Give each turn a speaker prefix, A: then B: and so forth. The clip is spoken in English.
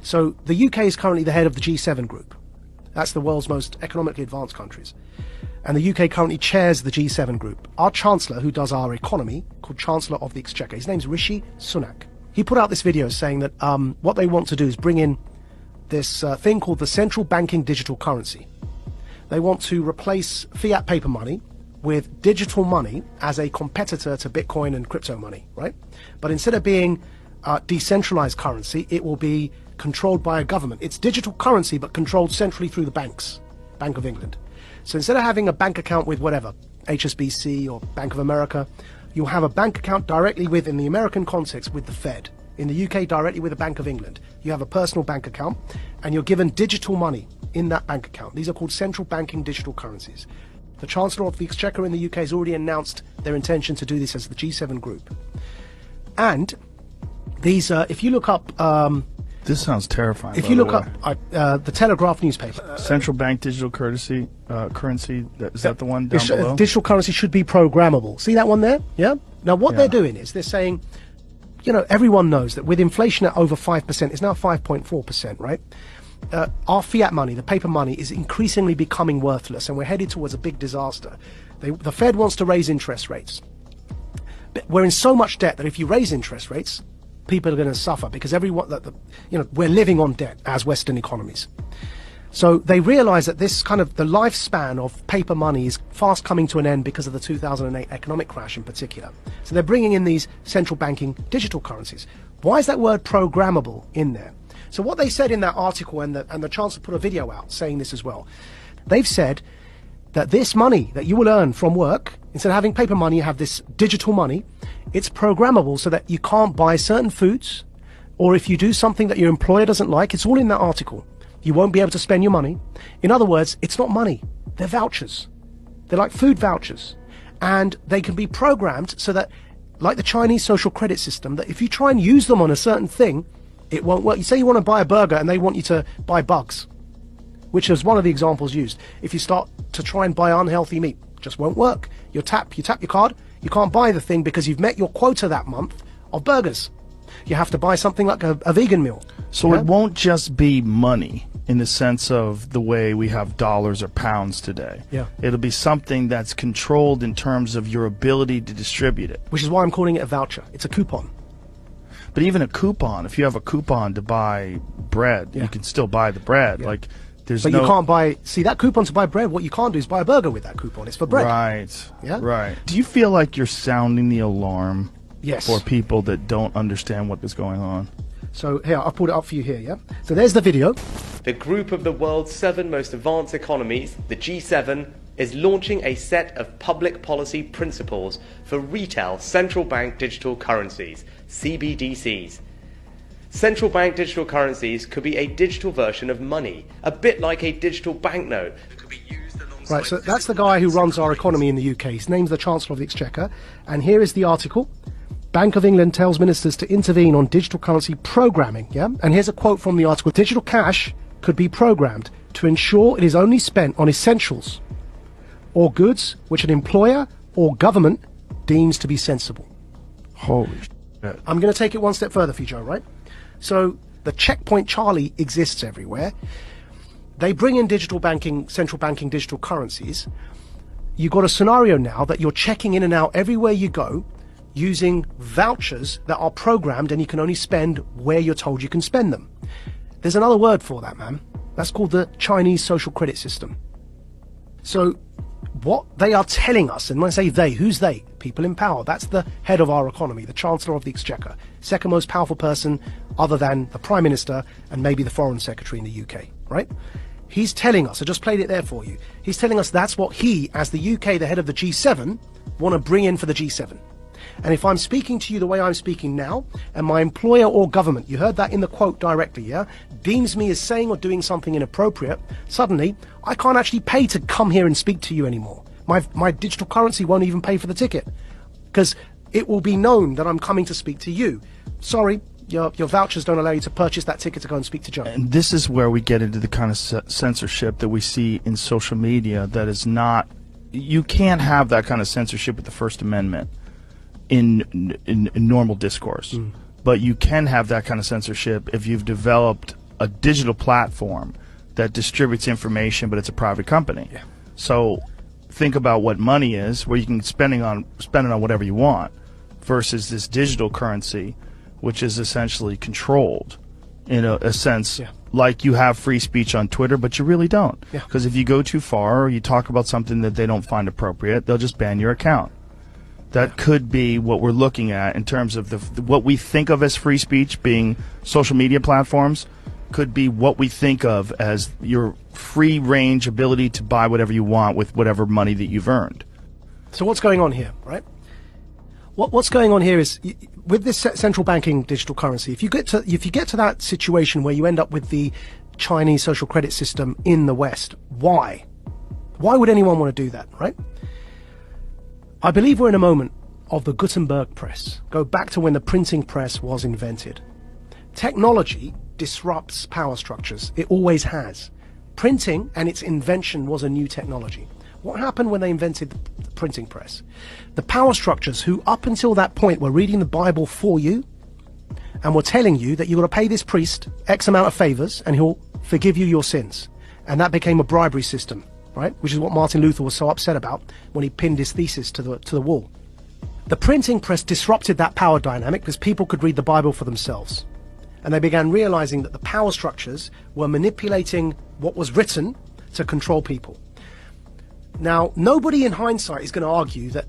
A: So the UK is currently the head of the G7 group. That's the world's most economically advanced countries. And the UK currently chairs the G7 group. Our Chancellor, who does our economy, called Chancellor of the Exchequer, his name's Rishi Sunak. He put out this video saying that what they want to do is bring in this thing called the central banking digital currency. They want to replace fiat paper money with digital money as a competitor to Bitcoin and crypto money, right? But instead of being decentralized currency, it will be controlled by a government. It's digital currency, but controlled centrally through the banks, Bank of England. So instead of having a bank account with whatever, HSBC or Bank of America, you'll have a bank account directly with, in the American context, with the Fed. In the UK, directly with the Bank of England. You have a personal bank account, and you're given digital money in that bank account. These are called central banking digital currencies. The Chancellor of the Exchequer in the UK has already announced their intention to do this as the G7 group. And these, if you look up...
B: this sounds terrifying.
A: If you look up the Telegraph newspaper...
B: Central bank digital currency, is that the one down below?
A: Digital currency should be programmable. See that one there? Yeah? Now what they're doing is they're saying, you know, everyone knows that with inflation at over 5%, it's now 5.4%, right? Our fiat money, the paper money, is increasingly becoming worthless, and we're headed towards a big disaster. The Fed wants to raise interest rates. But we're in so much debt that if you raise interest rates, people are going to suffer because we're living on debt as Western economies. So they realize that this kind of the lifespan of paper money is fast coming to an end because of the 2008 economic crash in particular. So they're bringing in these central banking digital currencies. Why is that word programmable in there? So what they said in that article, and the Chancellor put a video out saying this as well, they've said that this money that you will earn from work, instead of having paper money, you have this digital money. It's programmable so that you can't buy certain foods, or if you do something that your employer doesn't like, it's all in that article. You won't be able to spend your money. In other words, it's not money. They're vouchers. They're like food vouchers. And they can be programmed so that, like the Chinese social credit system, that if you try and use them on a certain thing, it won't work. You say you want to buy a burger and they want you to buy bugs, which is one of the examples used. If you start to try and buy unhealthy meat, it just won't work. You tap your card, you can't buy the thing because you've met your quota that month of burgers. You have to buy something like a vegan meal.
B: So it won't just be money in the sense of the way we have dollars or pounds today.
A: Yeah.
B: It'll be something that's controlled in terms of your ability to distribute it.
A: Which is why I'm calling it a voucher. It's a coupon.
B: But even a coupon, if you have a coupon to buy bread, you can still buy the bread.
A: Yeah.
B: Like,
A: you can't buy, see that coupon to buy bread, what you can't do is buy a burger with that coupon. It's for bread.
B: Right.
A: Yeah?
B: Right. Do you feel like you're sounding the alarm
A: Yes.
B: for people that don't understand what is going on?
A: So here, I've pulled it up for you here, yeah? So there's the video.
C: The group of the world's 7 most advanced economies, the G7, is launching a set of public policy principles for retail central bank digital currencies, CBDCs. Central bank digital currencies could be a digital version of money, a bit like a digital banknote.
A: Right, so that's the guy who runs our economy in the UK. His name's the Chancellor of the Exchequer. And here is the article. Bank of England tells ministers to intervene on digital currency programming, yeah? And here's a quote from the article. Digital cash could be programmed to ensure it is only spent on essentials or goods which an employer or government deems to be sensible.
B: Holy shit.
A: I'm going to take it one step further for you, Joe, right? So the checkpoint Charlie exists everywhere. They bring in digital banking, central banking digital currencies. You've got a scenario now that you're checking in and out everywhere you go using vouchers that are programmed, and you can only spend where you're told you can spend them. There's another word for that, man. That's called the Chinese social credit system. So what they are telling us, and when I say they, who's they? People in power. That's the head of our economy, the Chancellor of the Exchequer, second most powerful person other than the Prime Minister and maybe the Foreign Secretary in the UK, right? He's telling us, I just played it there for you, he's telling us that's what he, as the UK, the head of the G7, want to bring in for the G7. And if I'm speaking to you the way I'm speaking now, and my employer or government, you heard that in the quote directly, yeah, deems me as saying or doing something inappropriate, suddenly I can't actually pay to come here and speak to you anymore. My digital currency won't even pay for the ticket because it will be known that I'm coming to speak to you. Sorry, your vouchers don't allow you to purchase that ticket to go and speak to Joe.
B: And this is where we get into the kind of censorship that we see in social media that is not, you can't have that kind of censorship with the First Amendment in normal discourse. But you can have that kind of censorship if you've developed a digital platform that distributes information, but it's a private company.
A: Yeah.
B: So think about what money is, where you can spend it on whatever you want, versus this digital currency, which is essentially controlled in a sense.
A: Yeah.
B: Like you have free speech on Twitter, but you really don't.
A: Yeah.
B: Because if you go too far or you talk about something that they don't find appropriate, they'll just ban your account. That could be what we're looking at in terms of what we think of as free speech being social media platforms, could be what we think of as your free range ability to buy whatever you want with whatever money that you've earned.
A: So what's going on here, right? What's going on here is, with this central banking digital currency, if you get to that situation where you end up with the Chinese social credit system in the West, why would anyone want to do that, right? I believe we're in a moment of the Gutenberg press. Go back to when the printing press was invented. Technology disrupts power structures. It always has. Printing and its invention was a new technology. What happened when they invented the printing press? The power structures who up until that point were reading the Bible for you and were telling you that you've got to pay this priest X amount of favors and he'll forgive you your sins. And that became a bribery system, right? Which is what Martin Luther was so upset about when he pinned his thesis to the wall. The printing press disrupted that power dynamic because people could read the Bible for themselves. And they began realizing that the power structures were manipulating what was written to control people. Now, nobody in hindsight is going to argue that